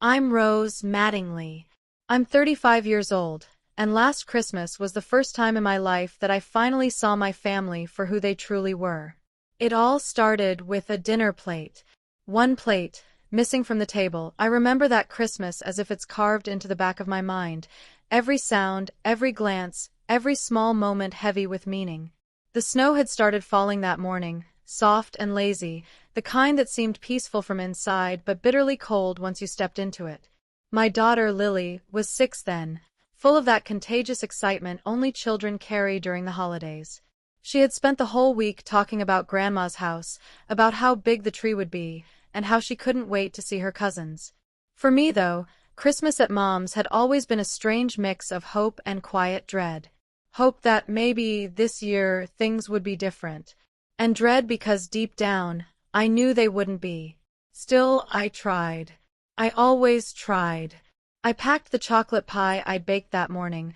I'm Rose Mattingly. I'm 35 years old, and last Christmas was the first time in my life that I finally saw my family for who they truly were. It all started with a dinner plate. One plate, missing from the table. I remember that Christmas as if it's carved into the back of my mind. Every sound, every glance, every small moment heavy with meaning. The snow had started falling that morning, soft and lazy, the kind that seemed peaceful from inside but bitterly cold once you stepped into it. My daughter, Lily, was 6 then, full of that contagious excitement only children carry during the holidays. She had spent the whole week talking about Grandma's house, about how big the tree would be, and how she couldn't wait to see her cousins. For me, though, Christmas at Mom's had always been a strange mix of hope and quiet dread. Hope that maybe this year things would be different, and dread because deep down, I knew they wouldn't be. Still, I tried. I always tried. I packed the chocolate pie I'd baked that morning,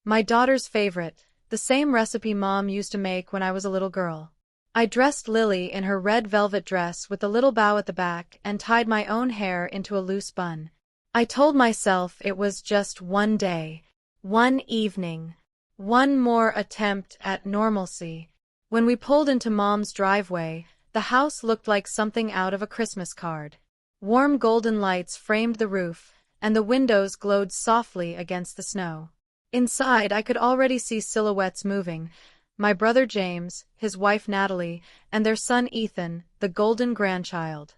my daughter's favorite, the same recipe Mom used to make when I was a little girl. I dressed Lily in her red velvet dress with a little bow at the back and tied my own hair into a loose bun. I told myself it was just one day, one evening, one more attempt at normalcy. When we pulled into Mom's driveway, the house looked like something out of a Christmas card. Warm golden lights framed the roof, and the windows glowed softly against the snow. Inside, I could already see silhouettes moving. My brother James, his wife Natalie, and their son Ethan, the golden grandchild.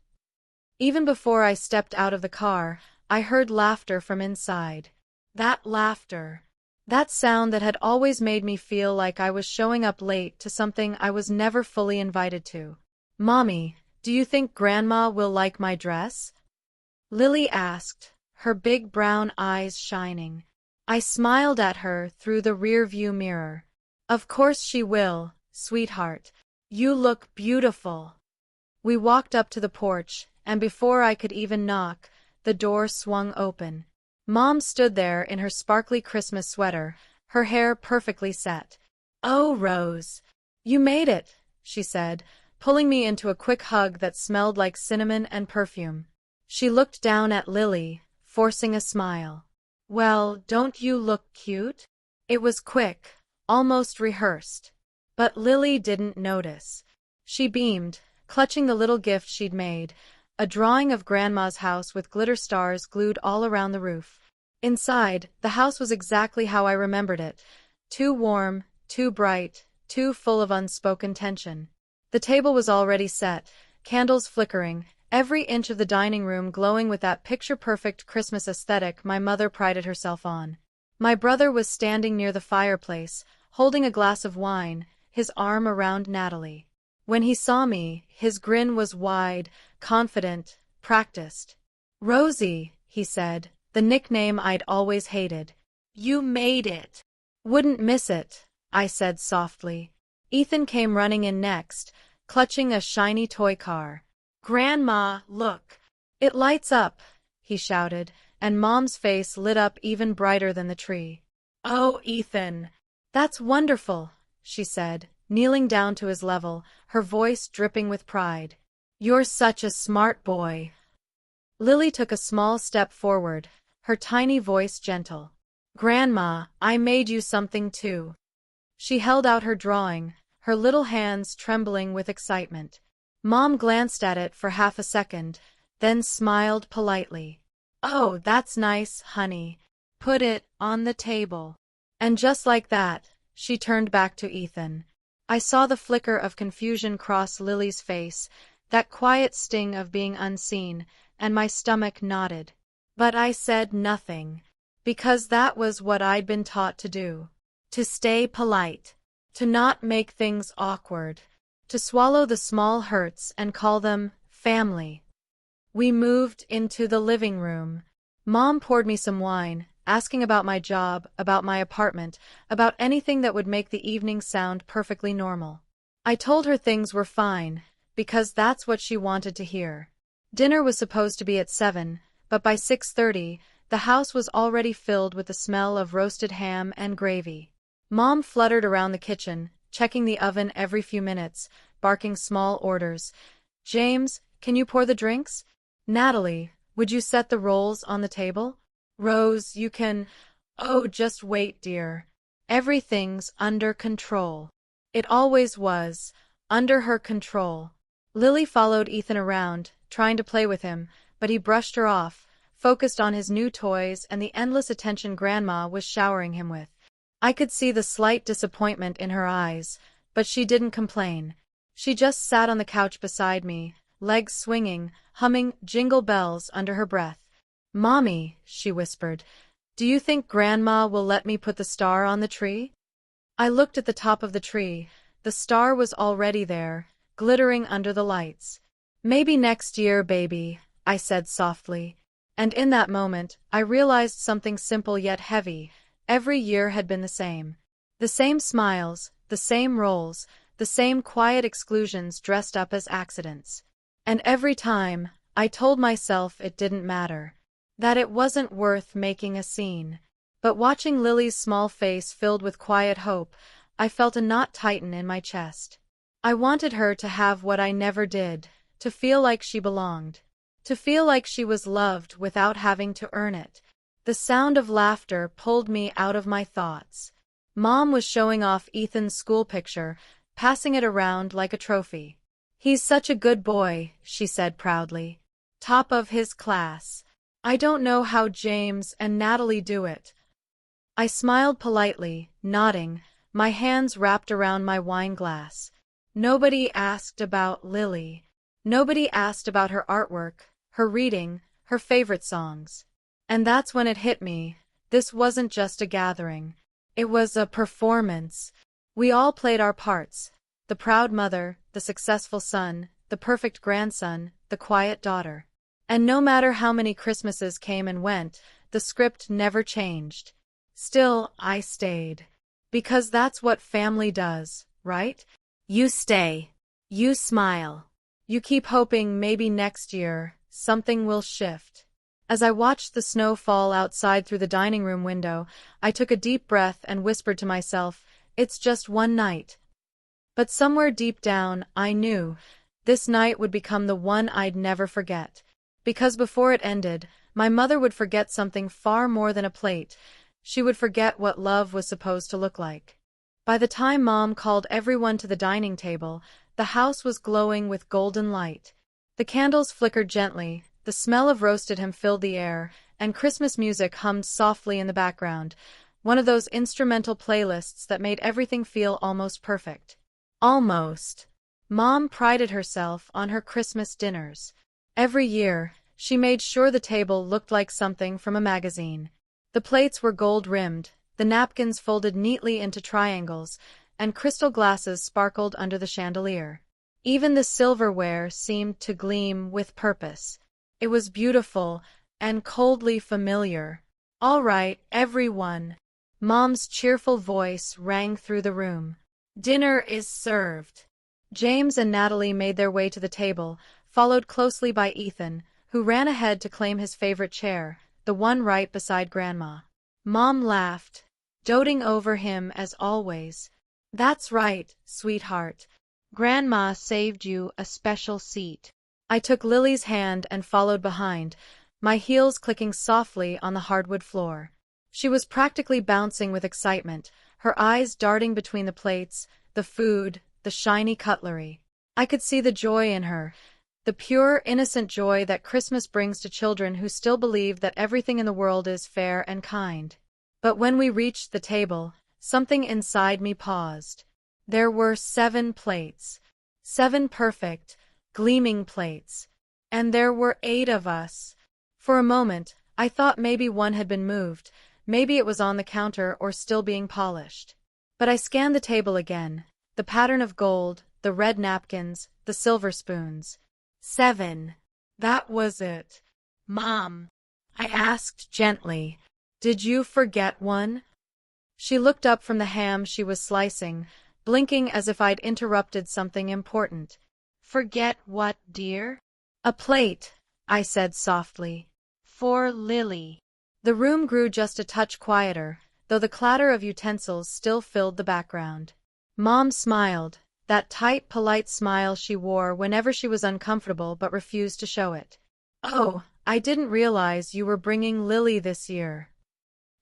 Even before I stepped out of the car, I heard laughter from inside. That laughter. That sound that had always made me feel like I was showing up late to something I was never fully invited to. "Mommy, do you think Grandma will like my dress?" Lily asked, her big brown eyes shining. I smiled at her through the rear-view mirror. "Of course she will, sweetheart. You look beautiful." We walked up to the porch, and before I could even knock, the door swung open. Mom stood there in her sparkly Christmas sweater, her hair perfectly set. "Oh, Rose, you made it," she said, pulling me into a quick hug that smelled like cinnamon and perfume. She looked down at Lily, forcing a smile. "Well, don't you look cute?" It was quick, almost rehearsed. But Lily didn't notice. She beamed, clutching the little gift she'd made, a drawing of Grandma's house with glitter stars glued all around the roof. Inside, the house was exactly how I remembered it. Too warm, too bright, too full of unspoken tension. The table was already set, candles flickering, every inch of the dining room glowing with that picture-perfect Christmas aesthetic my mother prided herself on. My brother was standing near the fireplace, holding a glass of wine, his arm around Natalie. When he saw me, his grin was wide, confident, practiced. "Rosie," he said, the nickname I'd always hated. "You made it." "Wouldn't miss it," I said softly. Ethan came running in next, clutching a shiny toy car. "Grandma, look. It lights up," he shouted, and Mom's face lit up even brighter than the tree. "Oh, Ethan. That's wonderful," she said, kneeling down to his level, her voice dripping with pride. "You're such a smart boy." Lily took a small step forward, her tiny voice gentle. "Grandma, I made you something too." She held out her drawing, her little hands trembling with excitement. Mom glanced at it for half a second, then smiled politely. "Oh, that's nice, honey. Put it on the table." And just like that, she turned back to Ethan. I saw the flicker of confusion cross Lily's face, that quiet sting of being unseen, and my stomach knotted. But I said nothing, because that was what I'd been taught to do. To stay polite. To not make things awkward. To swallow the small hurts and call them family. We moved into the living room. Mom poured me some wine, asking about my job, about my apartment, about anything that would make the evening sound perfectly normal. I told her things were fine, because that's what she wanted to hear. Dinner was supposed to be at 7, but by 6:30, the house was already filled with the smell of roasted ham and gravy. Mom fluttered around the kitchen, checking the oven every few minutes, barking small orders. "James, can you pour the drinks?" Natalie, Would you set the rolls on the table? Rose, you can… Oh, just wait, dear. Everything's under control. It always was, under her control. Lily followed Ethan around, trying to play with him, but he brushed her off, focused on his new toys and the endless attention Grandma was showering him with. I could see the slight disappointment in her eyes, but she didn't complain. She just sat on the couch beside me, legs swinging, humming Jingle Bells under her breath. "Mommy," she whispered, "do you think Grandma will let me put the star on the tree?" I looked at the top of the tree. The star was already there, glittering under the lights. "Maybe next year, baby," I said softly. And in that moment, I realized something simple yet heavy. Every year had been the same. The same smiles, the same roles, the same quiet exclusions dressed up as accidents. And every time, I told myself it didn't matter, that it wasn't worth making a scene. But watching Lily's small face filled with quiet hope, I felt a knot tighten in my chest. I wanted her to have what I never did, to feel like she belonged, to feel like she was loved without having to earn it. The sound of laughter pulled me out of my thoughts. Mom was showing off Ethan's school picture, passing it around like a trophy. "He's such a good boy," she said proudly. "Top of his class. I don't know how James and Natalie do it." I smiled politely, nodding, my hands wrapped around my wine glass. Nobody asked about Lily. Nobody asked about her artwork, her reading, her favorite songs. And that's when it hit me. This wasn't just a gathering. It was a performance. We all played our parts. The proud mother, the successful son, the perfect grandson, the quiet daughter. And no matter how many Christmases came and went, the script never changed. Still, I stayed. Because that's what family does, right? You stay. You smile. You keep hoping maybe next year, something will shift. As I watched the snow fall outside through the dining room window, I took a deep breath and whispered to myself, "It's just one night." But somewhere deep down, I knew this night would become the one I'd never forget. Because before it ended, my mother would forget something far more than a plate. She would forget what love was supposed to look like. By the time Mom called everyone to the dining table, the house was glowing with golden light. The candles flickered gently, the smell of roasted ham filled the air, and Christmas music hummed softly in the background, one of those instrumental playlists that made everything feel almost perfect. Almost. Mom prided herself on her Christmas dinners. Every year, she made sure the table looked like something from a magazine. The plates were gold-rimmed, the napkins folded neatly into triangles, and crystal glasses sparkled under the chandelier. Even the silverware seemed to gleam with purpose. It was beautiful and coldly familiar. "All right, everyone." Mom's cheerful voice rang through the room. "Dinner is served." James and Natalie made their way to the table, followed closely by Ethan, who ran ahead to claim his favorite chair, the one right beside Grandma. Mom laughed, doting over him as always. "That's right, sweetheart. Grandma saved you a special seat." I took Lily's hand and followed behind, my heels clicking softly on the hardwood floor. She was practically bouncing with excitement, her eyes darting between the plates, the food, the shiny cutlery. I could see the joy in her, the pure, innocent joy that Christmas brings to children who still believe that everything in the world is fair and kind. But when we reached the table, something inside me paused. There were 7 plates. 7 perfect, gleaming plates. And there were 8 of us. For a moment, I thought maybe one had been moved, maybe it was on the counter or still being polished. But I scanned the table again, the pattern of gold, the red napkins, the silver spoons. 7. That was it. "Mom," I asked gently, "did you forget one?" She looked up from the ham she was slicing, blinking as if I'd interrupted something important. "Forget what, dear?" "A plate," I said softly. "For Lily." The room grew just a touch quieter, though the clatter of utensils still filled the background. Mom smiled, that tight, polite smile she wore whenever she was uncomfortable but refused to show it. "Oh," I didn't realize you were bringing Lily this year.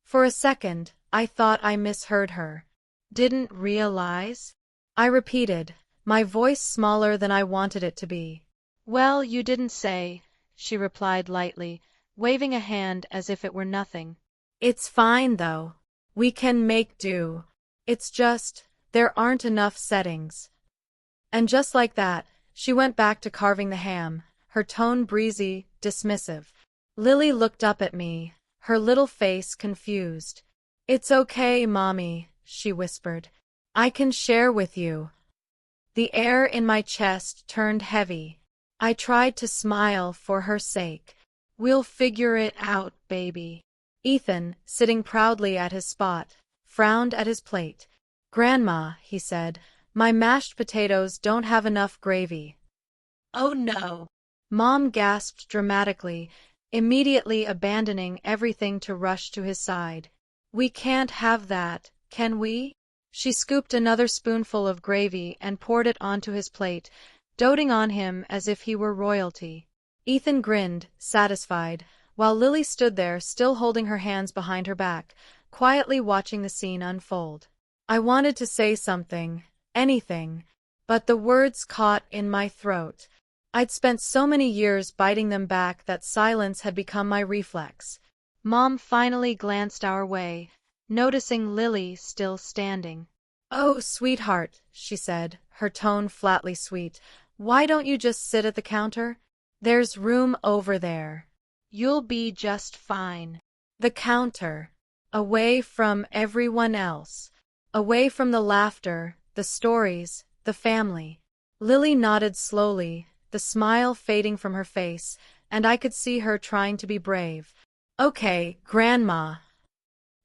For a second, I thought I misheard her. Didn't realize? I repeated, my voice smaller than I wanted it to be. Well, you didn't say, she replied lightly, waving a hand as if it were nothing. It's fine, though. We can make do. It's just, there aren't enough settings. And just like that, she went back to carving the ham, her tone breezy, dismissive. Lily looked up at me, her little face confused. It's okay, Mommy, she whispered. I can share with you. The air in my chest turned heavy. I tried to smile for her sake. We'll figure it out, baby. Ethan, sitting proudly at his spot, frowned at his plate. Grandma, he said, my mashed potatoes don't have enough gravy. Oh no! Mom gasped dramatically, immediately abandoning everything to rush to his side. We can't have that, can we? She scooped another spoonful of gravy and poured it onto his plate, doting on him as if he were royalty. Ethan grinned, satisfied, while Lily stood there still holding her hands behind her back, quietly watching the scene unfold. I wanted to say something, anything, but the words caught in my throat. I'd spent so many years biting them back that silence had become my reflex. Mom finally glanced our way, noticing Lily still standing. Oh, sweetheart, she said, her tone flatly sweet. Why don't you just sit at the counter? There's room over there. You'll be just fine. The counter. Away from everyone else. Away from the laughter, the stories, the family. Lily nodded slowly, the smile fading from her face, and I could see her trying to be brave. Okay, Grandma.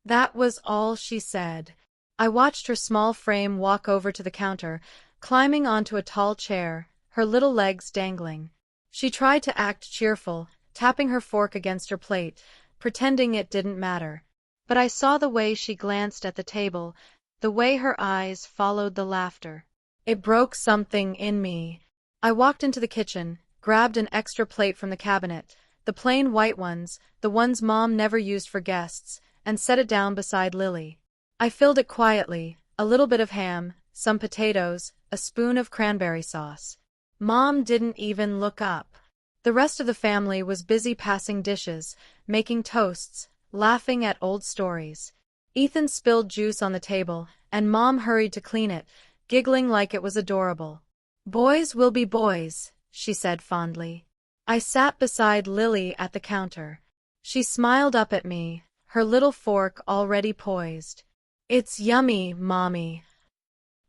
That was all she said. I watched her small frame walk over to the counter, climbing onto a tall chair, her little legs dangling. She tried to act cheerful, tapping her fork against her plate, pretending it didn't matter. But I saw the way she glanced at the table, the way her eyes followed the laughter. It broke something in me. I walked into the kitchen, grabbed an extra plate from the cabinet, the plain white ones, the ones Mom never used for guests, and set it down beside Lily. I filled it quietly, a little bit of ham, some potatoes, a spoon of cranberry sauce. Mom didn't even look up. The rest of the family was busy passing dishes, making toasts, laughing at old stories. Ethan spilled juice on the table, and Mom hurried to clean it, giggling like it was adorable. Boys will be boys, she said fondly. I sat beside Lily at the counter. She smiled up at me, her little fork already poised. It's yummy, Mommy.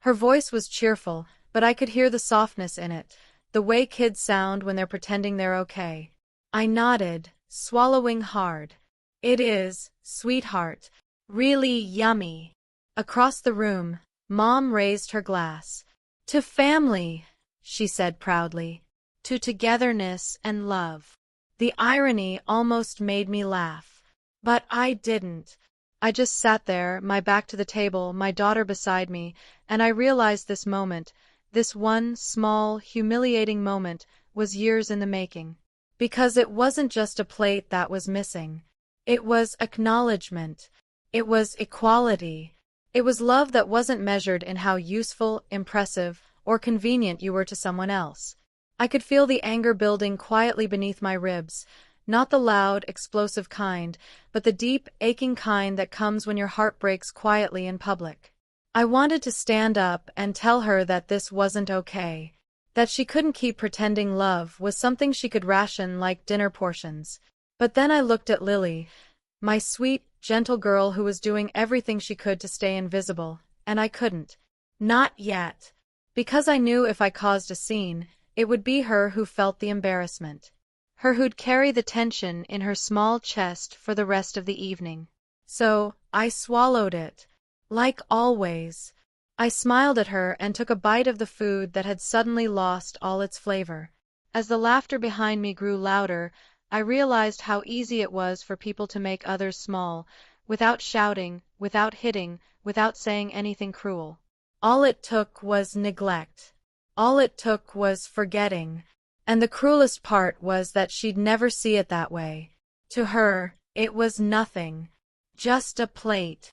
Her voice was cheerful, but I could hear the softness in it, the way kids sound when they're pretending they're okay. I nodded, swallowing hard. It is, sweetheart. Really yummy. Across the room, Mom raised her glass. To family, she said proudly. To togetherness and love. The irony almost made me laugh. But I didn't. I just sat there, my back to the table, my daughter beside me, and I realized this moment, this one small, humiliating moment, was years in the making. Because it wasn't just a plate that was missing. It was acknowledgement. It was equality. It was love that wasn't measured in how useful, impressive, or convenient you were to someone else. I could feel the anger building quietly beneath my ribs, not the loud, explosive kind, but the deep, aching kind that comes when your heart breaks quietly in public. I wanted to stand up and tell her that this wasn't okay, that she couldn't keep pretending love was something she could ration like dinner portions. But then I looked at Lily, my sweet, gentle girl who was doing everything she could to stay invisible, and I couldn't. Not yet. Because I knew if I caused a scene, it would be her who felt the embarrassment. Her who'd carry the tension in her small chest for the rest of the evening. So, I swallowed it. Like always. I smiled at her and took a bite of the food that had suddenly lost all its flavor. As the laughter behind me grew louder, I realized how easy it was for people to make others small, without shouting, without hitting, without saying anything cruel. All it took was neglect. All it took was forgetting. And the cruelest part was that she'd never see it that way. To her, it was nothing. Just a plate.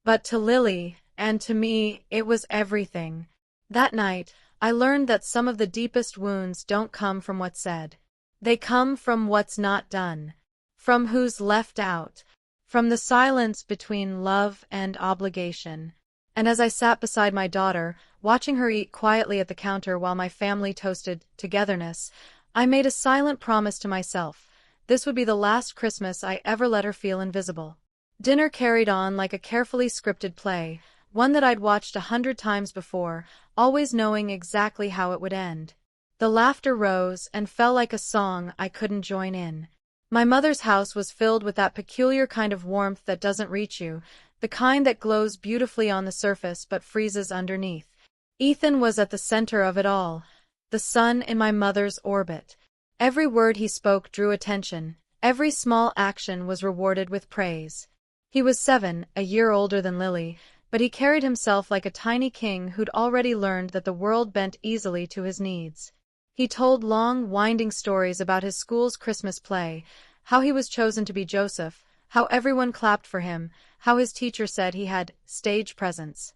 But to Lily, and to me, it was everything. That night, I learned that some of the deepest wounds don't come from what's said. They come from what's not done. From who's left out. From the silence between love and obligation. And as I sat beside my daughter, watching her eat quietly at the counter while my family toasted togetherness, I made a silent promise to myself. This would be the last Christmas I ever let her feel invisible. Dinner carried on like a carefully scripted play, one that I'd watched 100 times before, always knowing exactly how it would end. The laughter rose and fell like a song I couldn't join in. My mother's house was filled with that peculiar kind of warmth that doesn't reach you, the kind that glows beautifully on the surface but freezes underneath. Ethan was at the center of it all, the sun in my mother's orbit. Every word he spoke drew attention, every small action was rewarded with praise. He was 7, a year older than Lily, but he carried himself like a tiny king who'd already learned that the world bent easily to his needs. He told long, winding stories about his school's Christmas play, how he was chosen to be Joseph, how everyone clapped for him, how his teacher said he had stage presence.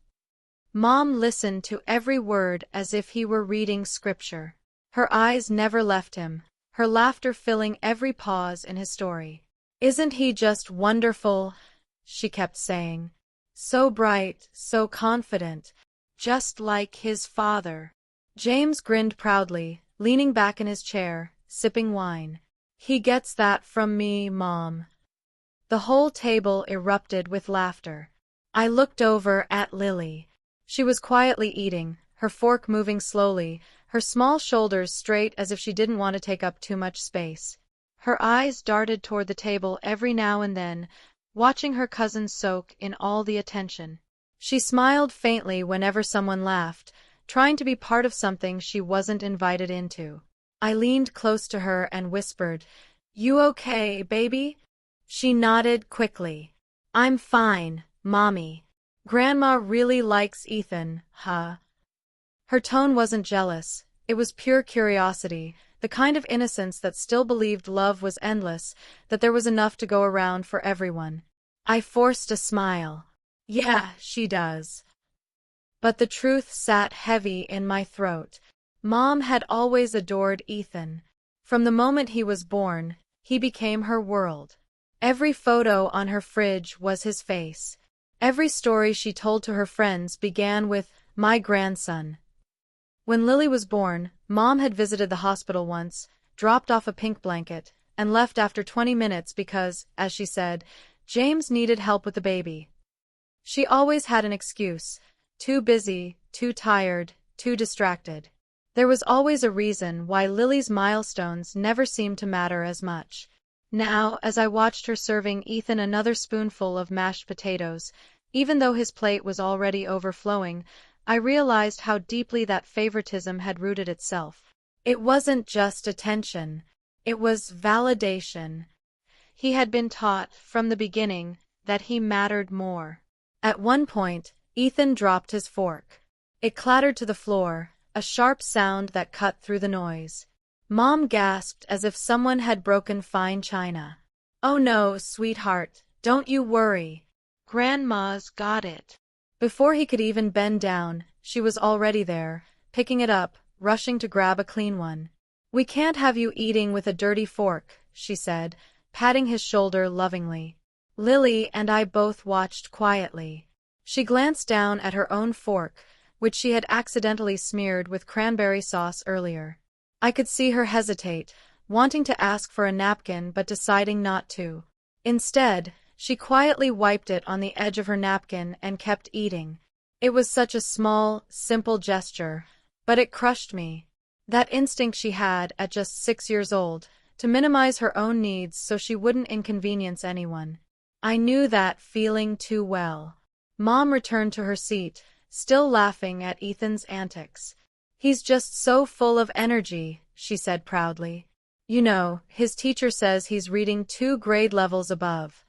Mom listened to every word as if he were reading scripture. Her eyes never left him, her laughter filling every pause in his story. "Isn't he just wonderful?" she kept saying. "So bright, so confident, just like his father." James grinned proudly, leaning back in his chair, sipping wine. "He gets that from me, Mom." The whole table erupted with laughter. I looked over at Lily. She was quietly eating, her fork moving slowly, her small shoulders straight as if she didn't want to take up too much space. Her eyes darted toward the table every now and then, watching her cousin soak in all the attention. She smiled faintly whenever someone laughed, trying to be part of something she wasn't invited into. I leaned close to her and whispered, "You okay, baby?" She nodded quickly. "I'm fine, Mommy. Grandma really likes Ethan, huh?" Her tone wasn't jealous, it was pure curiosity, the kind of innocence that still believed love was endless, that there was enough to go around for everyone. I forced a smile. "Yeah, she does." But the truth sat heavy in my throat. Mom had always adored Ethan. From the moment he was born, he became her world. Every photo on her fridge was his face. Every story she told to her friends began with, "My grandson." When Lily was born, Mom had visited the hospital once, dropped off a pink blanket, and left after 20 minutes because, as she said, James needed help with the baby. She always had an excuse. Too busy, too tired, too distracted. There was always a reason why Lily's milestones never seemed to matter as much. Now, as I watched her serving Ethan another spoonful of mashed potatoes, even though his plate was already overflowing, I realized how deeply that favoritism had rooted itself. It wasn't just attention. It was validation. He had been taught, from the beginning, that he mattered more. At one point, Ethan dropped his fork. It clattered to the floor, a sharp sound that cut through the noise. Mom gasped as if someone had broken fine china. "Oh no, sweetheart, don't you worry. Grandma's got it." Before he could even bend down, she was already there, picking it up, rushing to grab a clean one. "We can't have you eating with a dirty fork," she said, patting his shoulder lovingly. Lily and I both watched quietly. She glanced down at her own fork, which she had accidentally smeared with cranberry sauce earlier. I could see her hesitate, wanting to ask for a napkin but deciding not to. Instead, she quietly wiped it on the edge of her napkin and kept eating. It was such a small, simple gesture, but it crushed me. That instinct she had at just 6 years old, to minimize her own needs so she wouldn't inconvenience anyone. I knew that feeling too well. Mom returned to her seat, still laughing at Ethan's antics. "He's just so full of energy," she said proudly. "You know, his teacher says he's reading 2 grade levels above."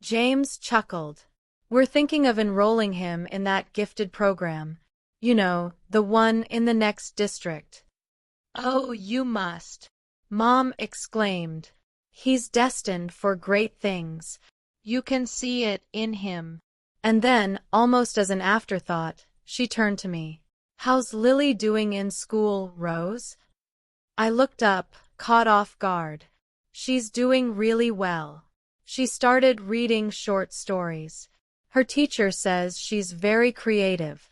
James chuckled. "We're thinking of enrolling him in that gifted program. You know, the one in the next district." Oh, you must, Mom exclaimed. He's destined for great things. You can see it in him. And then, almost as an afterthought, she turned to me. How's Lily doing in school, Rose? I looked up, caught off guard. She's doing really well. She started reading short stories. Her teacher says she's very creative.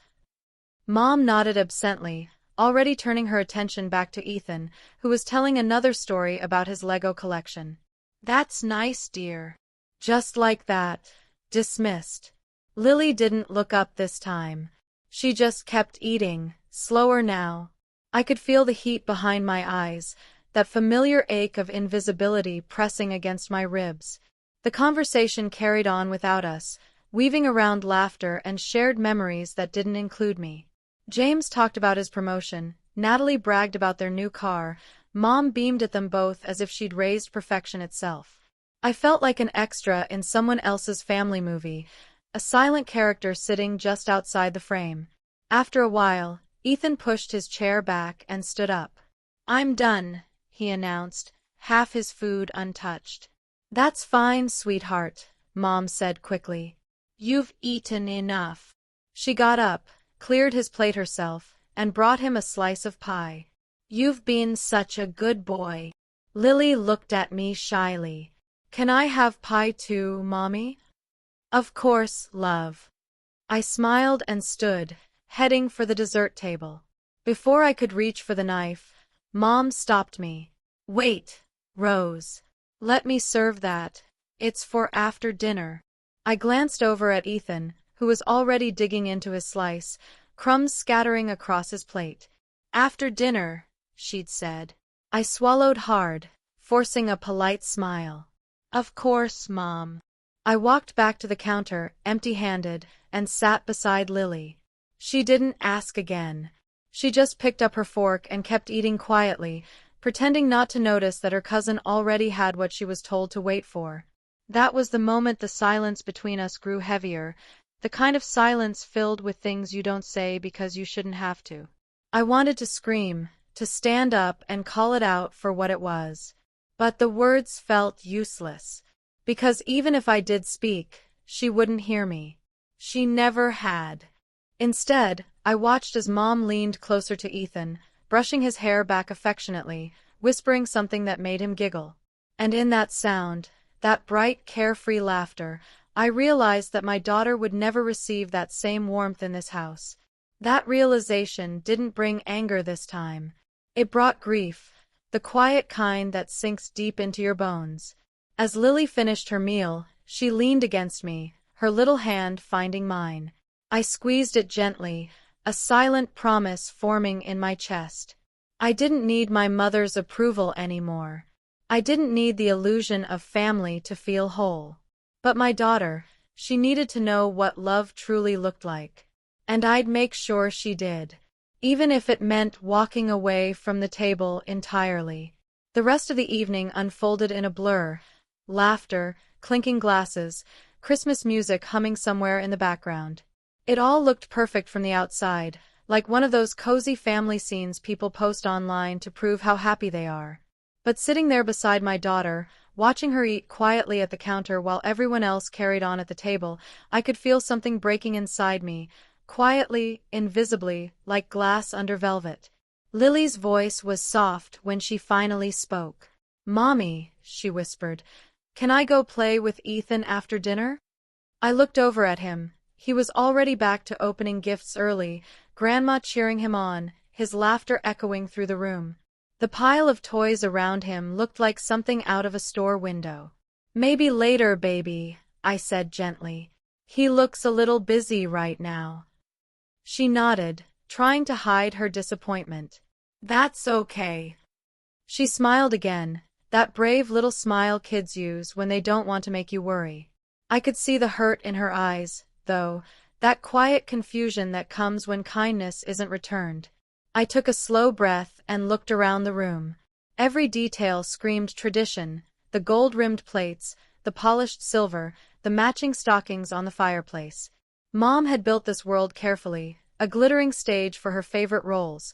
Mom nodded absently, already turning her attention back to Ethan, who was telling another story about his Lego collection. That's nice, dear. Just like that. Dismissed. Lily didn't look up this time. She just kept eating, slower now. I could feel the heat behind my eyes, that familiar ache of invisibility pressing against my ribs. The conversation carried on without us, weaving around laughter and shared memories that didn't include me. James talked about his promotion, Natalie bragged about their new car, Mom beamed at them both as if she'd raised perfection itself. I felt like an extra in someone else's family movie, a silent character sitting just outside the frame. After a while, Ethan pushed his chair back and stood up. I'm done, he announced, half his food untouched. That's fine, sweetheart, Mom said quickly. You've eaten enough. She got up, cleared his plate herself, and brought him a slice of pie. You've been such a good boy. Lily looked at me shyly. Can I have pie too, Mommy? Of course, love. I smiled and stood, heading for the dessert table. Before I could reach for the knife, Mom stopped me. Wait, Rose. Let me serve that. It's for after dinner. I glanced over at Ethan, who was already digging into his slice, crumbs scattering across his plate. After dinner, she'd said. I swallowed hard, forcing a polite smile. Of course, Mom. I walked back to the counter, empty-handed, and sat beside Lily. She didn't ask again. She just picked up her fork and kept eating quietly, pretending not to notice that her cousin already had what she was told to wait for. That was the moment the silence between us grew heavier, the kind of silence filled with things you don't say because you shouldn't have to. I wanted to scream, to stand up and call it out for what it was. But the words felt useless. Because even if I did speak, she wouldn't hear me. She never had. Instead, I watched as Mom leaned closer to Ethan, brushing his hair back affectionately, whispering something that made him giggle. And in that sound, that bright, carefree laughter, I realized that my daughter would never receive that same warmth in this house. That realization didn't bring anger this time. It brought grief, the quiet kind that sinks deep into your bones. As Lily finished her meal, she leaned against me, her little hand finding mine. I squeezed it gently, a silent promise forming in my chest. I didn't need my mother's approval anymore. I didn't need the illusion of family to feel whole. But my daughter, she needed to know what love truly looked like. And I'd make sure she did. Even if it meant walking away from the table entirely. The rest of the evening unfolded in a blur. Laughter, clinking glasses, Christmas music humming somewhere in the background. It all looked perfect from the outside, like one of those cozy family scenes people post online to prove how happy they are. But sitting there beside my daughter, watching her eat quietly at the counter while everyone else carried on at the table, I could feel something breaking inside me, quietly, invisibly, like glass under velvet. Lily's voice was soft when she finally spoke. Mommy, she whispered, can I go play with Ethan after dinner? I looked over at him. He was already back to opening gifts early, Grandma cheering him on, his laughter echoing through the room. The pile of toys around him looked like something out of a store window. Maybe later, baby, I said gently. He looks a little busy right now. She nodded, trying to hide her disappointment. That's okay. She smiled again, that brave little smile kids use when they don't want to make you worry. I could see the hurt in her eyes, though, that quiet confusion that comes when kindness isn't returned. I took a slow breath and looked around the room. Every detail screamed tradition, the gold-rimmed plates, the polished silver, the matching stockings on the fireplace. Mom had built this world carefully, a glittering stage for her favorite roles.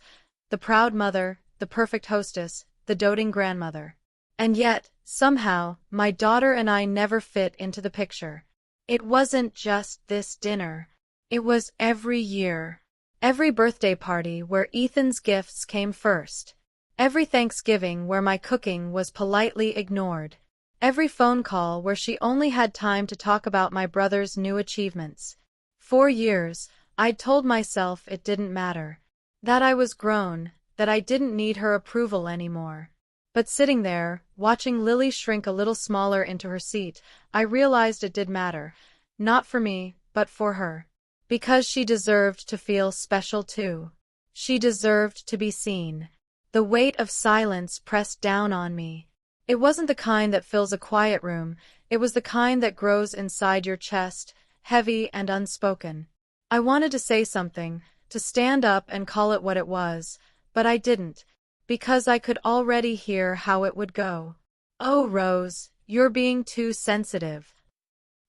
The proud mother, the perfect hostess, the doting grandmother. And yet, somehow, my daughter and I never fit into the picture. It wasn't just this dinner. It was every year. Every birthday party where Ethan's gifts came first. Every Thanksgiving where my cooking was politely ignored. Every phone call where she only had time to talk about my brother's new achievements. 4 years, I'd told myself it didn't matter. That I was grown, that I didn't need her approval anymore. But sitting there, watching Lily shrink a little smaller into her seat, I realized it did matter. Not for me, but for her. Because she deserved to feel special too. She deserved to be seen. The weight of silence pressed down on me. It wasn't the kind that fills a quiet room, it was the kind that grows inside your chest, heavy and unspoken. I wanted to say something, to stand up and call it what it was, but I didn't, because I could already hear how it would go. "Oh, Rose, you're being too sensitive.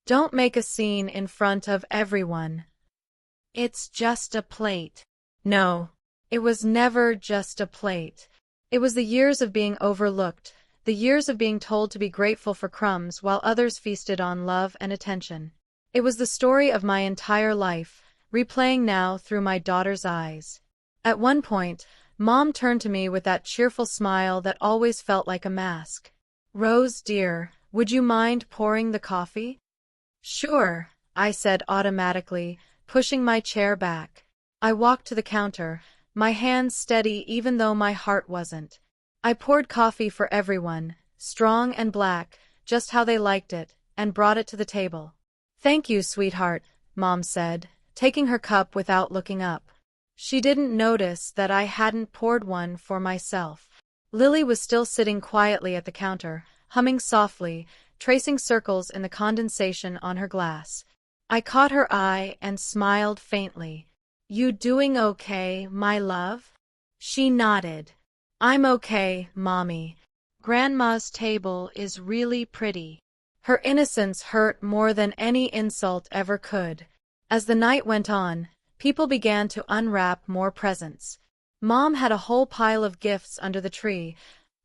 Don't make a scene in front of everyone. It's just a plate." No, it was never just a plate. It was the years of being overlooked, the years of being told to be grateful for crumbs while others feasted on love and attention. It was the story of my entire life, replaying now through my daughter's eyes. At one point, Mom turned to me with that cheerful smile that always felt like a mask. "Rose, dear, would you mind pouring the coffee?" "Sure," I said automatically, pushing my chair back. I walked to the counter, my hands steady even though my heart wasn't. I poured coffee for everyone, strong and black, just how they liked it, and brought it to the table. "Thank you, sweetheart," Mom said, taking her cup without looking up. She didn't notice that I hadn't poured one for myself. Lily was still sitting quietly at the counter, humming softly, tracing circles in the condensation on her glass. I caught her eye and smiled faintly. "You doing okay, my love?" She nodded. "I'm okay, Mommy. Grandma's table is really pretty." Her innocence hurt more than any insult ever could. As the night went on, people began to unwrap more presents. Mom had a whole pile of gifts under the tree,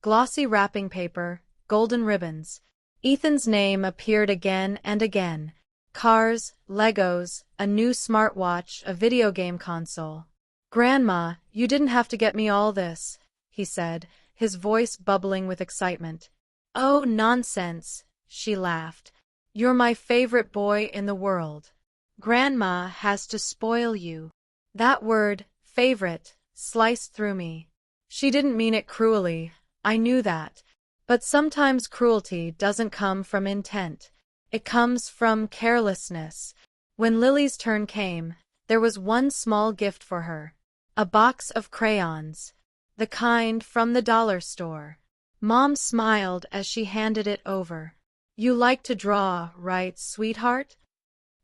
glossy wrapping paper, golden ribbons. Ethan's name appeared again and again. Cars, Legos, a new smartwatch, a video game console. "Grandma, you didn't have to get me all this," he said, his voice bubbling with excitement. "Oh, nonsense," she laughed. "You're my favorite boy in the world. Grandma has to spoil you." That word, favorite, sliced through me. She didn't mean it cruelly, I knew that. But sometimes cruelty doesn't come from intent. It comes from carelessness. When Lily's turn came, there was one small gift for her. A box of crayons. The kind from the dollar store. Mom smiled as she handed it over. "You like to draw, right, sweetheart?"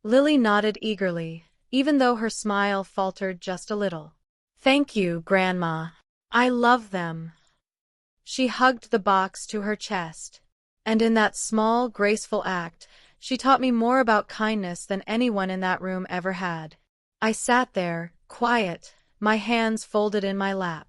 Lily nodded eagerly, even though her smile faltered just a little. "Thank you, Grandma. I love them." She hugged the box to her chest. And in that small, graceful act, she taught me more about kindness than anyone in that room ever had. I sat there, quiet, my hands folded in my lap.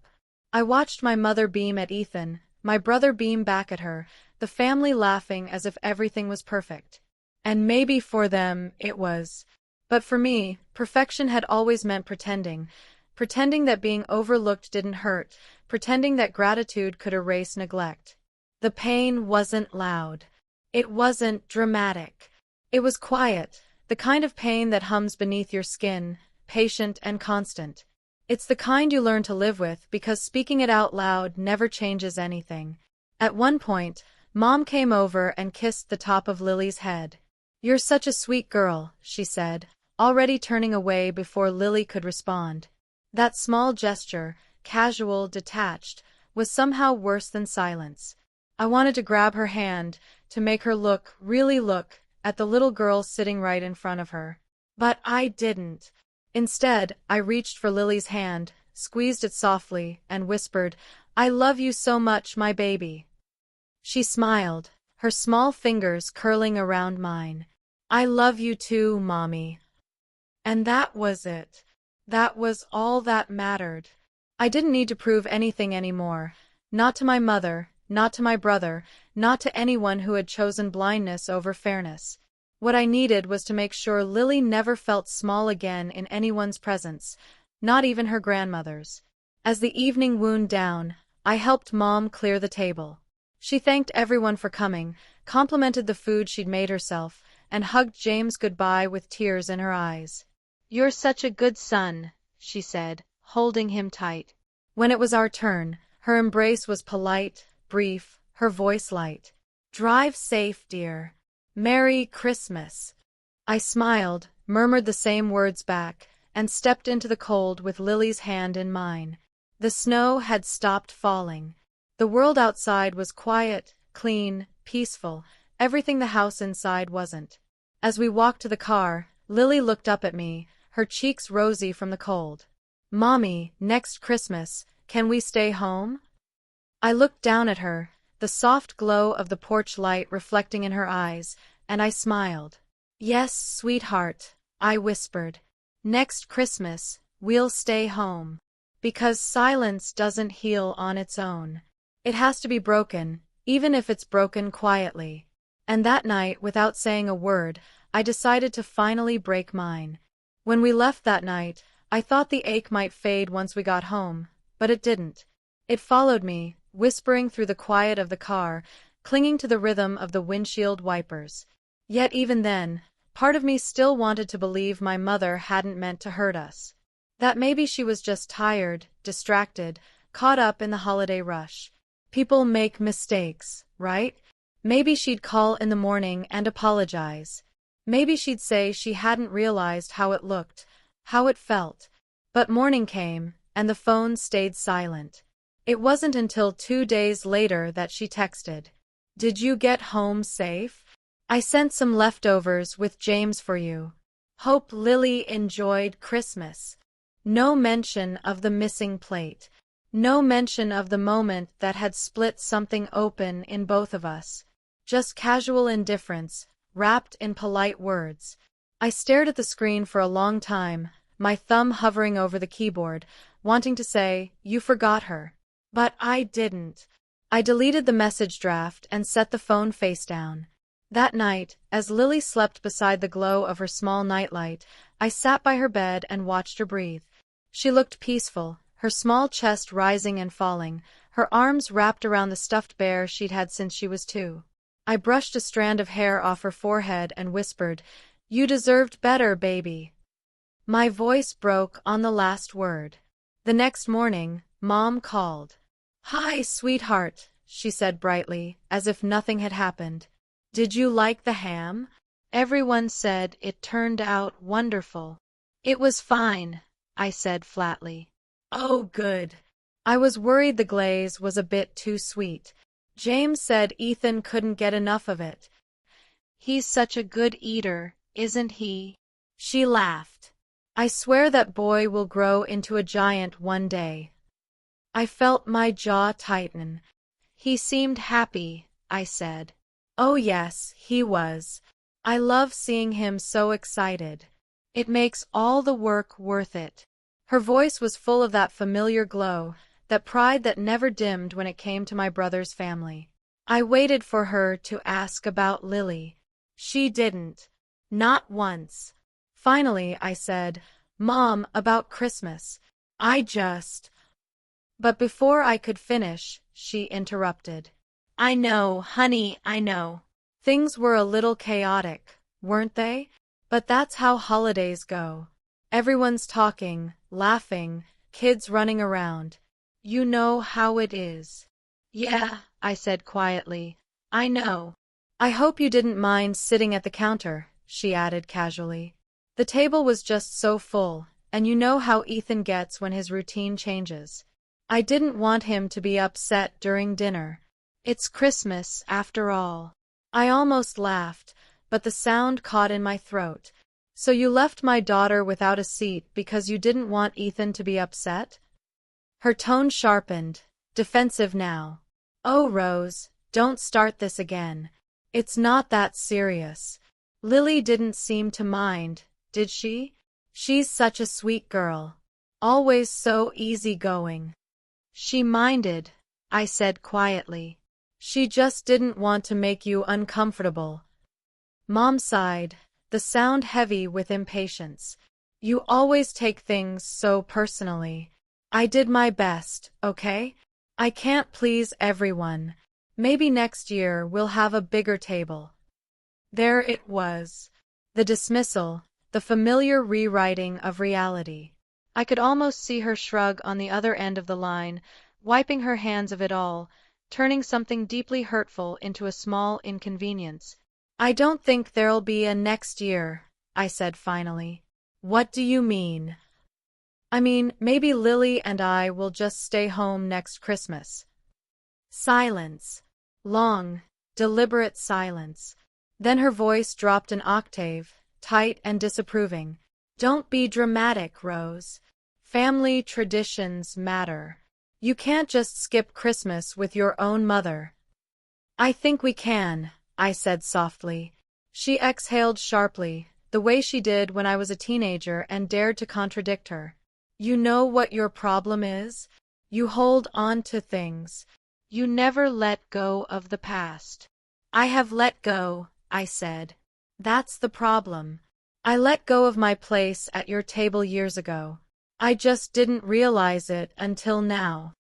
I watched my mother beam at Ethan, my brother beam back at her, the family laughing as if everything was perfect. And maybe for them, it was. But for me, perfection had always meant pretending. Pretending that being overlooked didn't hurt, pretending that gratitude could erase neglect. The pain wasn't loud. It wasn't dramatic. It was quiet, the kind of pain that hums beneath your skin, patient and constant. It's the kind you learn to live with because speaking it out loud never changes anything. At one point, Mom came over and kissed the top of Lily's head. "You're such a sweet girl," she said, already turning away before Lily could respond. That small gesture, casual, detached, was somehow worse than silence. I wanted to grab her hand, to make her look, really look, at the little girl sitting right in front of her. But I didn't. Instead, I reached for Lily's hand, squeezed it softly, and whispered, "I love you so much, my baby." She smiled, her small fingers curling around mine. "I love you too, Mommy." And that was it. That was all that mattered. I didn't need to prove anything anymore. Not to my mother, not to my brother, not to anyone who had chosen blindness over fairness. What I needed was to make sure Lily never felt small again in anyone's presence, not even her grandmother's. As the evening wound down, I helped Mom clear the table. She thanked everyone for coming, complimented the food she'd made herself, and hugged James goodbye with tears in her eyes. "You're such a good son," she said, holding him tight. When it was our turn, her embrace was polite, brief, her voice light. "Drive safe, dear. Merry Christmas." I smiled, murmured the same words back, and stepped into the cold with Lily's hand in mine. The snow had stopped falling. The world outside was quiet, clean, peaceful, everything the house inside wasn't. As we walked to the car, Lily looked up at me, her cheeks rosy from the cold. "Mommy, next Christmas, can we stay home?" I looked down at her, the soft glow of the porch light reflecting in her eyes, and I smiled. "Yes, sweetheart," I whispered. "Next Christmas, we'll stay home. Because silence doesn't heal on its own. It has to be broken, even if it's broken quietly." And that night, without saying a word, I decided to finally break mine. When we left that night, I thought the ache might fade once we got home, but it didn't. It followed me, whispering through the quiet of the car, clinging to the rhythm of the windshield wipers. Yet even then, part of me still wanted to believe my mother hadn't meant to hurt us. That maybe she was just tired, distracted, caught up in the holiday rush. People make mistakes, right? Maybe she'd call in the morning and apologize. Maybe she'd say she hadn't realized how it looked, how it felt. But morning came, and the phone stayed silent. It wasn't until 2 days later that she texted, "Did you get home safe? I sent some leftovers with James for you. Hope Lily enjoyed Christmas." No mention of the missing plate. No mention of the moment that had split something open in both of us. Just casual indifference, wrapped in polite words. I stared at the screen for a long time, my thumb hovering over the keyboard, wanting to say, "You forgot her." But I didn't. I deleted the message draft and set the phone face down. That night, as Lily slept beside the glow of her small nightlight, I sat by her bed and watched her breathe. She looked peaceful, her small chest rising and falling, her arms wrapped around the stuffed bear she'd had since she was 2. I brushed a strand of hair off her forehead and whispered, "You deserved better, baby." My voice broke on the last word. The next morning, Mom called. "Hi, sweetheart," she said brightly, as if nothing had happened. "Did you like the ham? Everyone said it turned out wonderful." "It was fine," I said flatly. "Oh, good." I was worried the glaze was a bit too sweet. James said Ethan couldn't get enough of it. "He's such a good eater, isn't he?" She laughed. "I swear that boy will grow into a giant one day." I felt my jaw tighten. "He seemed happy," I said. "Oh yes, he was. I love seeing him so excited. It makes all the work worth it." Her voice was full of that familiar glow, that pride that never dimmed when it came to my brother's family. I waited for her to ask about Lily. She didn't. Not once. Finally, I said, "Mom, about Christmas. But before I could finish, she interrupted. "I know, honey, I know. Things were a little chaotic, weren't they? But that's how holidays go. Everyone's talking, laughing, kids running around. You know how it is." "Yeah," I said quietly. "I know." "I hope you didn't mind sitting at the counter," she added casually. "The table was just so full, and you know how Ethan gets when his routine changes. I didn't want him to be upset during dinner. It's Christmas, after all." I almost laughed, but the sound caught in my throat. "So you left my daughter without a seat because you didn't want Ethan to be upset?" Her tone sharpened, defensive now. "Oh, Rose, don't start this again. It's not that serious. Lily didn't seem to mind, did she? She's such a sweet girl." Always so easygoing. She minded, I said quietly. She just didn't want to make you uncomfortable. Mom sighed, the sound heavy with impatience. You always take things so personally. I did my best, okay? I can't please everyone. Maybe next year we'll have a bigger table. There it was. The dismissal, the familiar rewriting of reality. I could almost see her shrug on the other end of the line, wiping her hands of it all, turning something deeply hurtful into a small inconvenience. I don't think there'll be a next year, I said finally. What do you mean? I mean, maybe Lily and I will just stay home next Christmas. Silence. Long, deliberate silence. Then her voice dropped an octave, tight and disapproving. Don't be dramatic, Rose. Family traditions matter. You can't just skip Christmas with your own mother. I think we can, I said softly. She exhaled sharply, the way she did when I was a teenager and dared to contradict her. You know what your problem is? You hold on to things. You never let go of the past. I have let go, I said. That's the problem. I let go of my place at your table years ago. I just didn't realize it until now.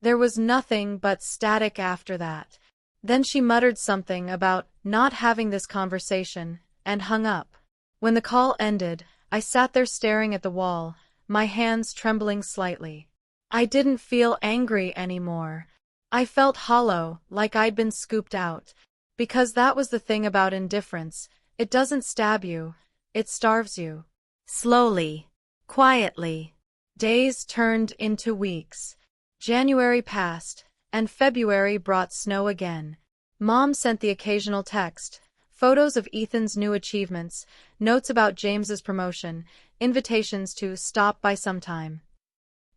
There was nothing but static after that. Then she muttered something about not having this conversation, and hung up. When the call ended, I sat there staring at the wall, my hands trembling slightly. I didn't feel angry anymore. I felt hollow, like I'd been scooped out. Because that was the thing about indifference. It doesn't stab you. It starves you. Slowly. Quietly. Days turned into weeks. January passed, and February brought snow again. Mom sent the occasional text, photos of Ethan's new achievements, notes about James's promotion, invitations to stop by sometime.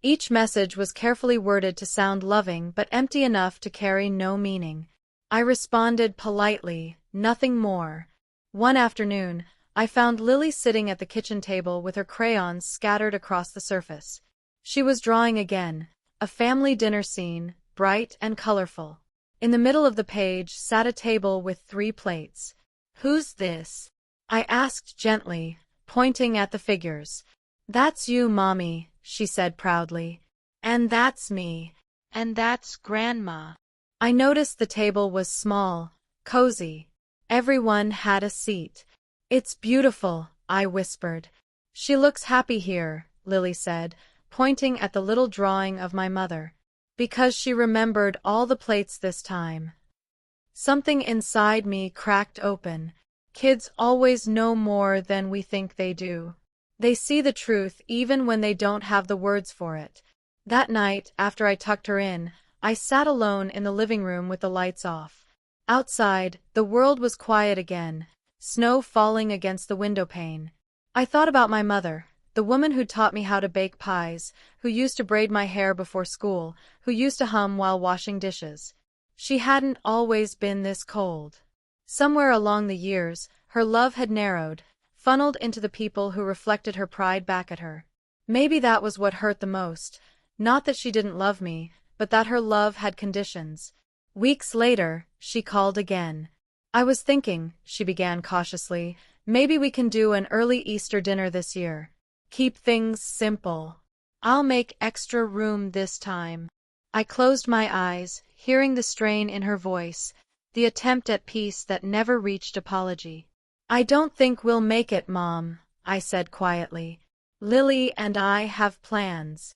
Each message was carefully worded to sound loving but empty enough to carry no meaning. I responded politely, nothing more. One afternoon, I found Lily sitting at the kitchen table with her crayons scattered across the surface. She was drawing again, a family dinner scene, bright and colorful. In the middle of the page sat a table with 3 plates. Who's this? I asked gently, pointing at the figures. That's you, Mommy, she said proudly. And that's me. And that's Grandma. I noticed the table was small, cozy. Everyone had a seat. It's beautiful, I whispered. She looks happy here, Lily said, pointing at the little drawing of my mother. Because she remembered all the plates this time. Something inside me cracked open. Kids always know more than we think they do. They see the truth even when they don't have the words for it. That night, after I tucked her in, I sat alone in the living room with the lights off. Outside, the world was quiet again, snow falling against the window pane. I thought about my mother, the woman who taught me how to bake pies, who used to braid my hair before school, who used to hum while washing dishes. She hadn't always been this cold. Somewhere along the years, her love had narrowed, funneled into the people who reflected her pride back at her. Maybe that was what hurt the most, not that she didn't love me, but that her love had conditions. Weeks later, she called again. I was thinking, she began cautiously, maybe we can do an early Easter dinner this year. Keep things simple. I'll make extra room this time. I closed my eyes, hearing the strain in her voice, the attempt at peace that never reached apology. I don't think we'll make it, Mom, I said quietly. Lily and I have plans.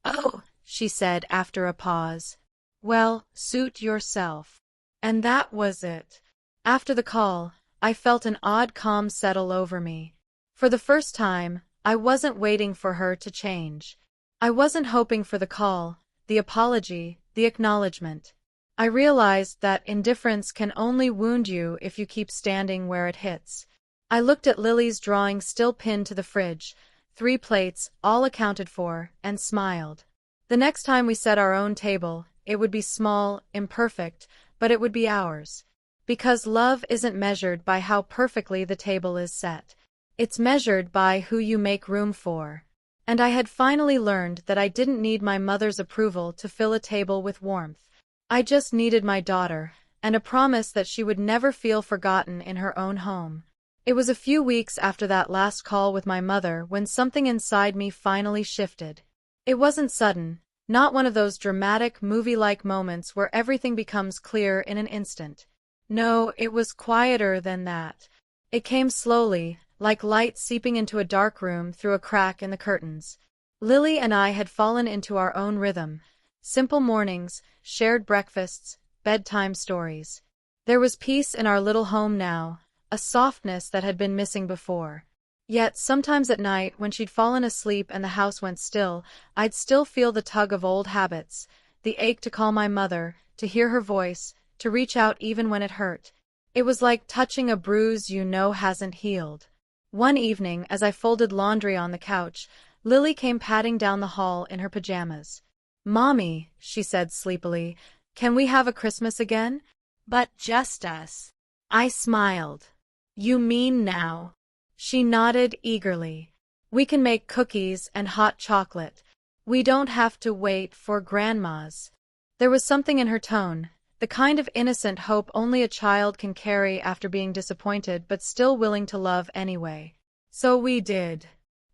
Oh, she said after a pause. Well, suit yourself. And that was it. After the call, I felt an odd calm settle over me. For the first time, I wasn't waiting for her to change. I wasn't hoping for the call, the apology, the acknowledgement. I realized that indifference can only wound you if you keep standing where it hits. I looked at Lily's drawing still pinned to the fridge, 3 plates, all accounted for, and smiled. The next time we set our own table, it would be small, imperfect, but it would be ours. Because love isn't measured by how perfectly the table is set. It's measured by who you make room for. And I had finally learned that I didn't need my mother's approval to fill a table with warmth. I just needed my daughter, and a promise that she would never feel forgotten in her own home. It was a few weeks after that last call with my mother when something inside me finally shifted. It wasn't sudden, not one of those dramatic, movie-like moments where everything becomes clear in an instant. No, it was quieter than that. It came slowly, like light seeping into a dark room through a crack in the curtains. Lily and I had fallen into our own rhythm. Simple mornings, shared breakfasts, bedtime stories. There was peace in our little home now, a softness that had been missing before. Yet sometimes at night, when she'd fallen asleep and the house went still, I'd still feel the tug of old habits, the ache to call my mother, to hear her voice, to reach out even when it hurt. It was like touching a bruise you know hasn't healed. One evening, as I folded laundry on the couch, Lily came padding down the hall in her pajamas. "Mommy," she said sleepily, "can we have a Christmas again? But just us." I smiled. "You mean now?" She nodded eagerly. "We can make cookies and hot chocolate. We don't have to wait for Grandma's." There was something in her tone, the kind of innocent hope only a child can carry after being disappointed but still willing to love anyway. So we did.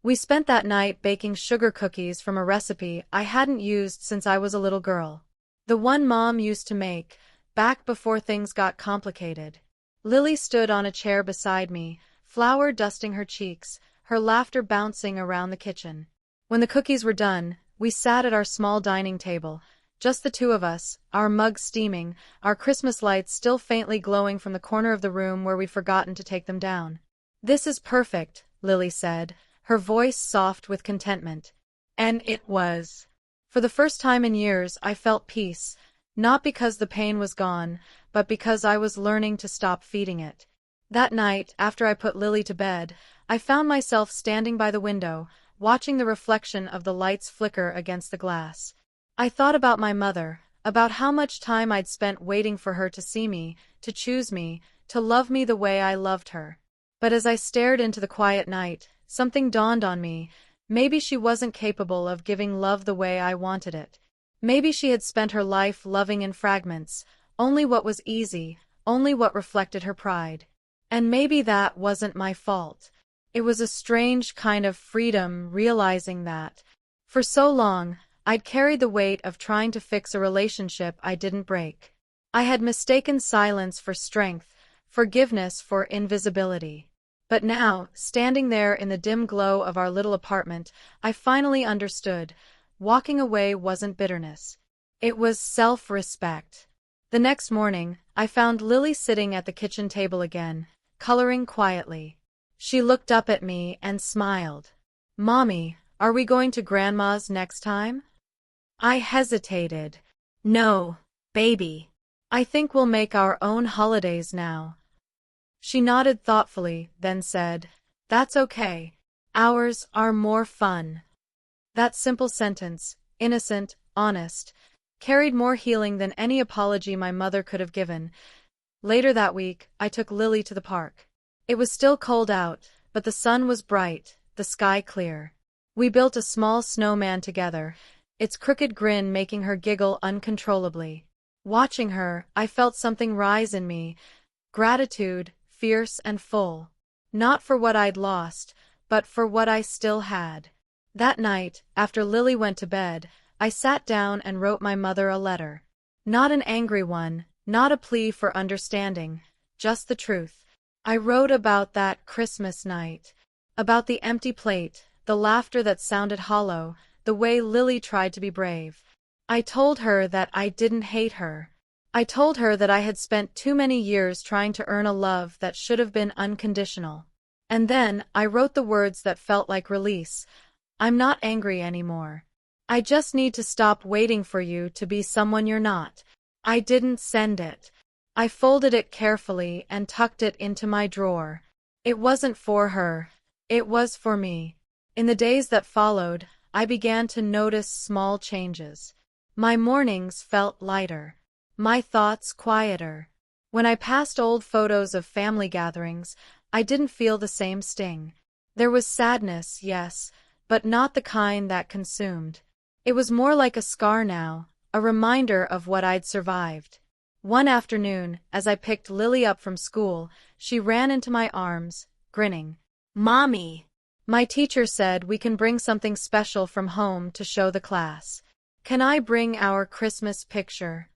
We spent that night baking sugar cookies from a recipe I hadn't used since I was a little girl. The one Mom used to make, back before things got complicated. Lily stood on a chair beside me, flour dusting her cheeks, her laughter bouncing around the kitchen. When the cookies were done, we sat at our small dining table, just the two of us, our mugs steaming, our Christmas lights still faintly glowing from the corner of the room where we'd forgotten to take them down. "This is perfect," Lily said, her voice soft with contentment. And it was. For the first time in years, I felt peace, not because the pain was gone, but because I was learning to stop feeding it. That night, after I put Lily to bed, I found myself standing by the window, watching the reflection of the lights flicker against the glass. I thought about my mother, about how much time I'd spent waiting for her to see me, to choose me, to love me the way I loved her. But as I stared into the quiet night, something dawned on me. Maybe she wasn't capable of giving love the way I wanted it. Maybe she had spent her life loving in fragments, only what was easy, only what reflected her pride. And maybe that wasn't my fault. It was a strange kind of freedom realizing that. For so long, I'd carried the weight of trying to fix a relationship I didn't break. I had mistaken silence for strength, forgiveness for invisibility. But now, standing there in the dim glow of our little apartment, I finally understood. Walking away wasn't bitterness. It was self-respect. The next morning, I found Lily sitting at the kitchen table again, coloring quietly. She looked up at me and smiled. "Mommy, are we going to Grandma's next time?" I hesitated. "No, baby. I think we'll make our own holidays now." She nodded thoughtfully, then said, "That's okay. Ours are more fun." That simple sentence, innocent, honest, carried more healing than any apology my mother could have given. Later that week, I took Lily to the park. It was still cold out, but the sun was bright, the sky clear. We built a small snowman together, its crooked grin making her giggle uncontrollably. Watching her, I felt something rise in me, gratitude, fierce and full. Not for what I'd lost, but for what I still had. That night, after Lily went to bed, I sat down and wrote my mother a letter. Not an angry one, not a plea for understanding, just the truth. I wrote about that Christmas night, about the empty plate, the laughter that sounded hollow, the way Lily tried to be brave. I told her that I didn't hate her. I told her that I had spent too many years trying to earn a love that should have been unconditional. And then, I wrote the words that felt like release. "I'm not angry anymore. I just need to stop waiting for you to be someone you're not." I didn't send it. I folded it carefully and tucked it into my drawer. It wasn't for her. It was for me. In the days that followed, I began to notice small changes. My mornings felt lighter. My thoughts quieter. When I passed old photos of family gatherings, I didn't feel the same sting. There was sadness, yes, but not the kind that consumed. It was more like a scar now, a reminder of what I'd survived. One afternoon, as I picked Lily up from school, she ran into my arms, grinning. "Mommy!" My teacher said we can bring something special from home to show the class. Can I bring our Christmas picture?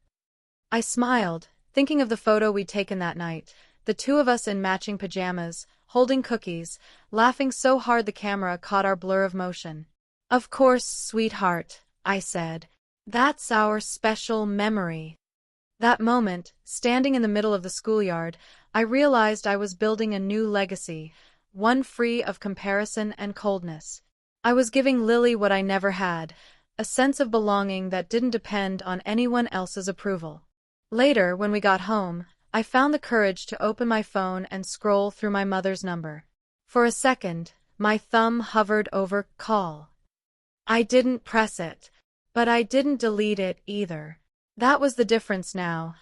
I smiled, thinking of the photo we'd taken that night, the two of us in matching pajamas, holding cookies, laughing so hard the camera caught our blur of motion. "Of course, sweetheart," I said. "That's our special memory." That moment, standing in the middle of the schoolyard, I realized I was building a new legacy, one free of comparison and coldness. I was giving Lily what I never had, a sense of belonging that didn't depend on anyone else's approval. Later, when we got home, I found the courage to open my phone and scroll through my mother's number. For a second, my thumb hovered over call. I didn't press it, but I didn't delete it either. That was the difference now.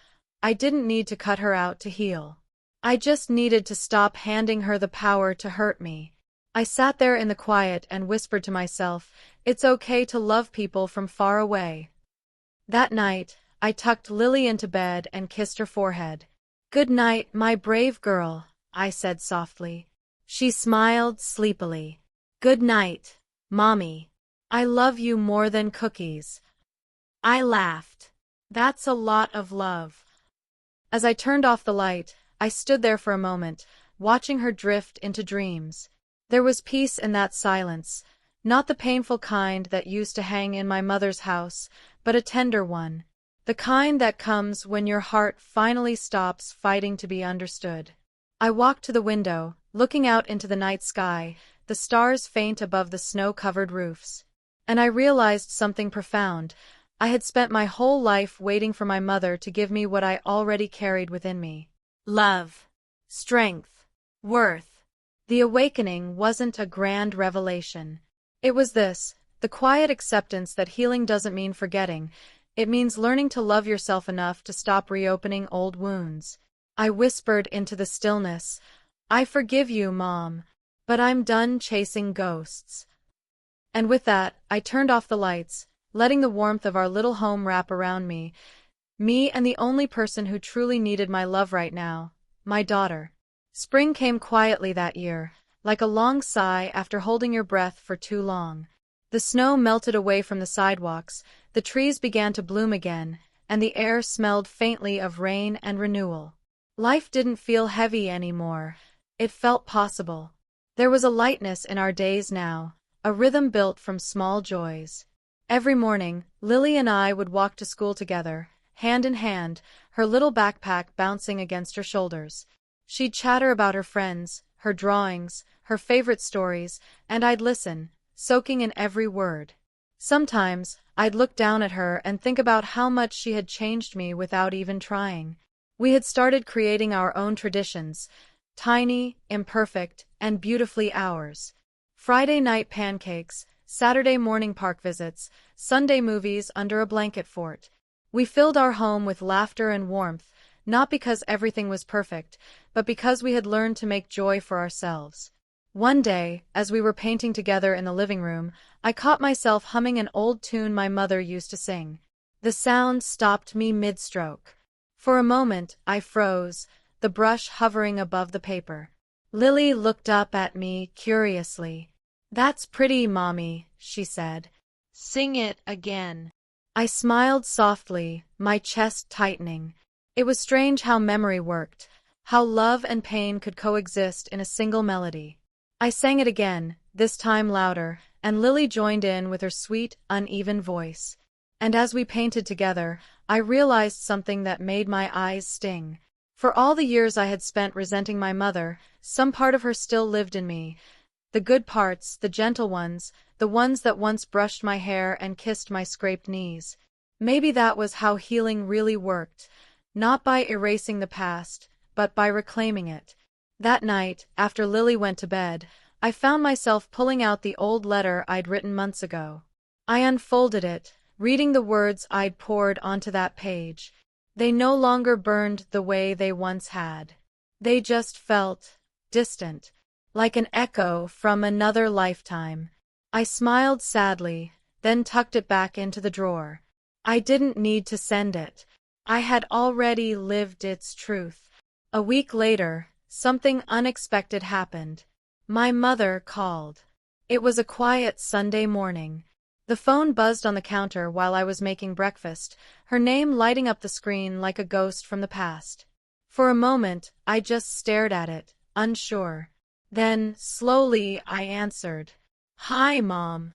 I didn't need to cut her out to heal. I just needed to stop handing her the power to hurt me. I sat there in the quiet and whispered to myself, it's okay to love people from far away. That night, I tucked Lily into bed and kissed her forehead. "Good night, my brave girl," I said softly. She smiled sleepily. "Good night, Mommy. I love you more than cookies." I laughed. "That's a lot of love." As I turned off the light, I stood there for a moment, watching her drift into dreams. There was peace in that silence, not the painful kind that used to hang in my mother's house, but a tender one. The kind that comes when your heart finally stops fighting to be understood. I walked to the window, looking out into the night sky, the stars faint above the snow-covered roofs. And I realized something profound. I had spent my whole life waiting for my mother to give me what I already carried within me. Love. Strength. Worth. The awakening wasn't a grand revelation. It was this, the quiet acceptance that healing doesn't mean forgetting. It means learning to love yourself enough to stop reopening old wounds. I whispered into the stillness, "I forgive you, Mom, but I'm done chasing ghosts." And with that, I turned off the lights, letting the warmth of our little home wrap around me and the only person who truly needed my love right now, my daughter. Spring came quietly that year, like a long sigh after holding your breath for too long. The snow melted away from the sidewalks, the trees began to bloom again, and the air smelled faintly of rain and renewal. Life didn't feel heavy anymore. It felt possible. There was a lightness in our days now, a rhythm built from small joys. Every morning, Lily and I would walk to school together, hand in hand, her little backpack bouncing against her shoulders. She'd chatter about her friends, her drawings, her favorite stories, and I'd listen, soaking in every word. Sometimes, I'd look down at her and think about how much she had changed me without even trying. We had started creating our own traditions, tiny, imperfect, and beautifully ours. Friday night pancakes, Saturday morning park visits, Sunday movies under a blanket fort. We filled our home with laughter and warmth, not because everything was perfect, but because we had learned to make joy for ourselves. One day, as we were painting together in the living room, I caught myself humming an old tune my mother used to sing. The sound stopped me mid-stroke. For a moment, I froze, the brush hovering above the paper. Lily looked up at me curiously. "That's pretty, Mommy," she said. "Sing it again." I smiled softly, my chest tightening. It was strange how memory worked, how love and pain could coexist in a single melody. I sang it again, this time louder, and Lily joined in with her sweet, uneven voice. And as we painted together, I realized something that made my eyes sting. For all the years I had spent resenting my mother, some part of her still lived in me. The good parts, the gentle ones, the ones that once brushed my hair and kissed my scraped knees. Maybe that was how healing really worked, not by erasing the past, but by reclaiming it. That night, after Lily went to bed, I found myself pulling out the old letter I'd written months ago. I unfolded it, reading the words I'd poured onto that page. They no longer burned the way they once had. They just felt distant, like an echo from another lifetime. I smiled sadly, then tucked it back into the drawer. I didn't need to send it. I had already lived its truth. A week later, something unexpected happened. My mother called. It was a quiet Sunday morning. The phone buzzed on the counter while I was making breakfast, her name lighting up the screen like a ghost from the past. For a moment, I just stared at it, unsure. Then, slowly, I answered. "Hi, Mom."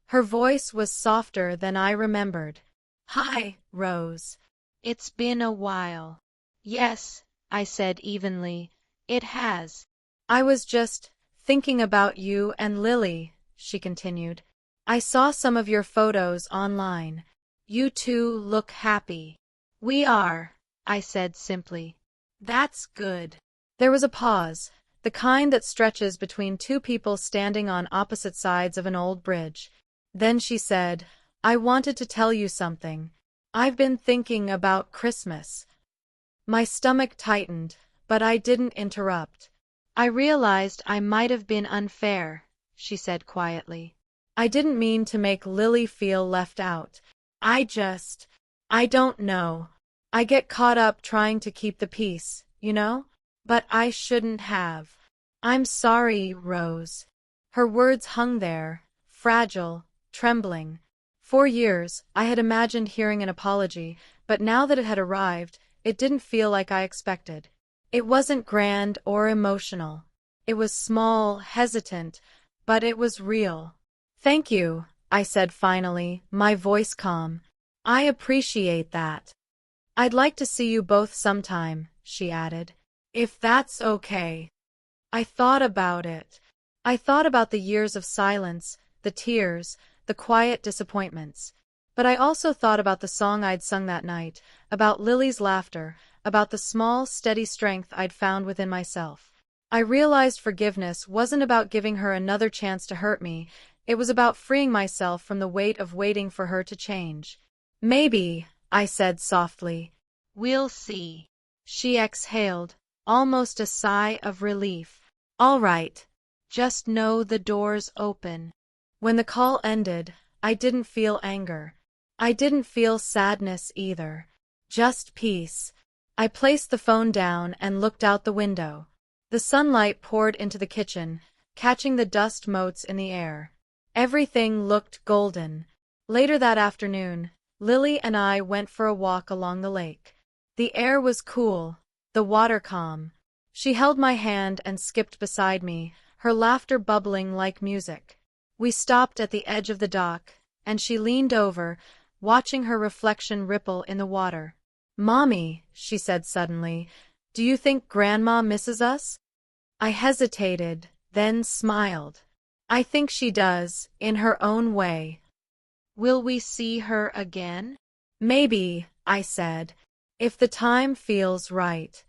Her voice was softer than I remembered. "Hi, Rose. It's been a while." "Yes," I said evenly, "it has." "I was just thinking about you and Lily," she continued. "I saw some of your photos online. You two look happy." "We are," I said simply. "That's good." There was a pause, the kind that stretches between two people standing on opposite sides of an old bridge. Then she said, "I wanted to tell you something. I've been thinking about Christmas." My stomach tightened, but I didn't interrupt. "I realized I might have been unfair," she said quietly. "I didn't mean to make Lily feel left out. I don't know. I get caught up trying to keep the peace, you know? But I shouldn't have. I'm sorry, Rose." Her words hung there, fragile, trembling. For years, I had imagined hearing an apology, but now that it had arrived, it didn't feel like I expected. It wasn't grand or emotional. It was small, hesitant, but it was real. "Thank you," I said finally, my voice calm. "I appreciate that." "I'd like to see you both sometime," she added. "If that's okay." I thought about it. I thought about the years of silence, the tears, the quiet disappointments. But I also thought about the song I'd sung that night, about Lily's laughter, about the small, steady strength I'd found within myself. I realized forgiveness wasn't about giving her another chance to hurt me, it was about freeing myself from the weight of waiting for her to change. "Maybe," I said softly. "We'll see." She exhaled, almost a sigh of relief. "All right. Just know the door's open." When the call ended, I didn't feel anger. I didn't feel sadness either. Just peace. I placed the phone down and looked out the window. The sunlight poured into the kitchen, catching the dust motes in the air. Everything looked golden. Later that afternoon, Lily and I went for a walk along the lake. The air was cool, the water calm. She held my hand and skipped beside me, her laughter bubbling like music. We stopped at the edge of the dock, and she leaned over, watching her reflection ripple in the water. "Mommy," she said suddenly, "do you think Grandma misses us?" I hesitated, then smiled. "I think she does, in her own way." "Will we see her again?" "Maybe," I said, "if the time feels right."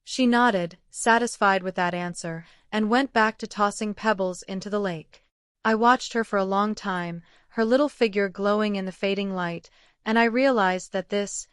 She nodded, satisfied with that answer, and went back to tossing pebbles into the lake. I watched her for a long time, her little figure glowing in the fading light, and I realized that this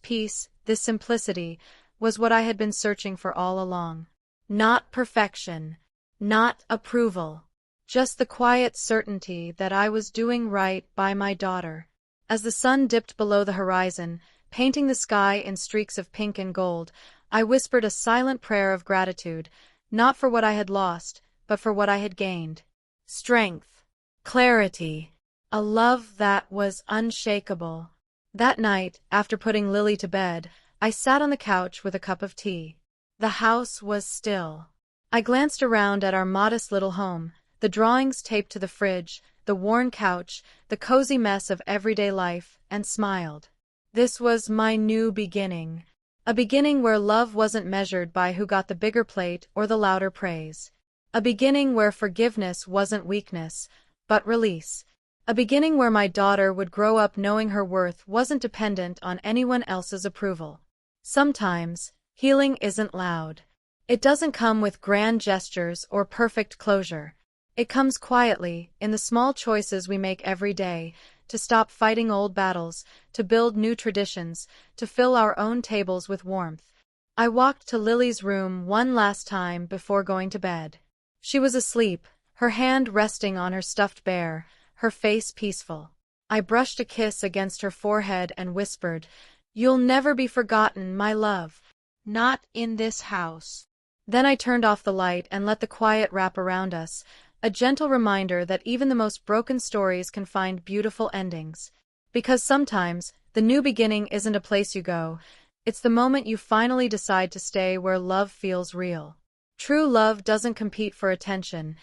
peace, this simplicity, was what I had been searching for all along. Not perfection, not approval, just the quiet certainty that I was doing right by my daughter. As the sun dipped below the horizon, painting the sky in streaks of pink and gold, I whispered a silent prayer of gratitude, not for what I had lost, but for what I had gained. Strength, clarity, a love that was unshakable. That night, after putting Lily to bed, I sat on the couch with a cup of tea. The house was still. I glanced around at our modest little home, the drawings taped to the fridge, the worn couch, the cozy mess of everyday life, and smiled. This was my new beginning. A beginning where love wasn't measured by who got the bigger plate or the louder praise. A beginning where forgiveness wasn't weakness, but release. A beginning where my daughter would grow up knowing her worth wasn't dependent on anyone else's approval. Sometimes, healing isn't loud. It doesn't come with grand gestures or perfect closure. It comes quietly, in the small choices we make every day, to stop fighting old battles, to build new traditions, to fill our own tables with warmth. I walked to Lily's room one last time before going to bed. She was asleep, her hand resting on her stuffed bear, her face peaceful. I brushed a kiss against her forehead and whispered, "You'll never be forgotten, my love." Not in this house. Then I turned off the light and let the quiet wrap around us, a gentle reminder that even the most broken stories can find beautiful endings. Because sometimes, the new beginning isn't a place you go, it's the moment you finally decide to stay where love feels real. True love doesn't compete for attention,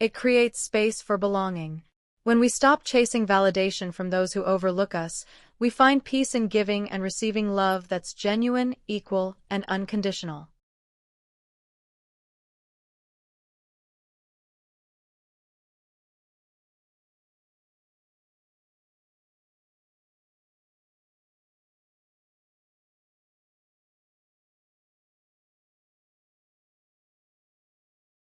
it creates space for belonging. When we stop chasing validation from those who overlook us, we find peace in giving and receiving love that's genuine, equal, and unconditional.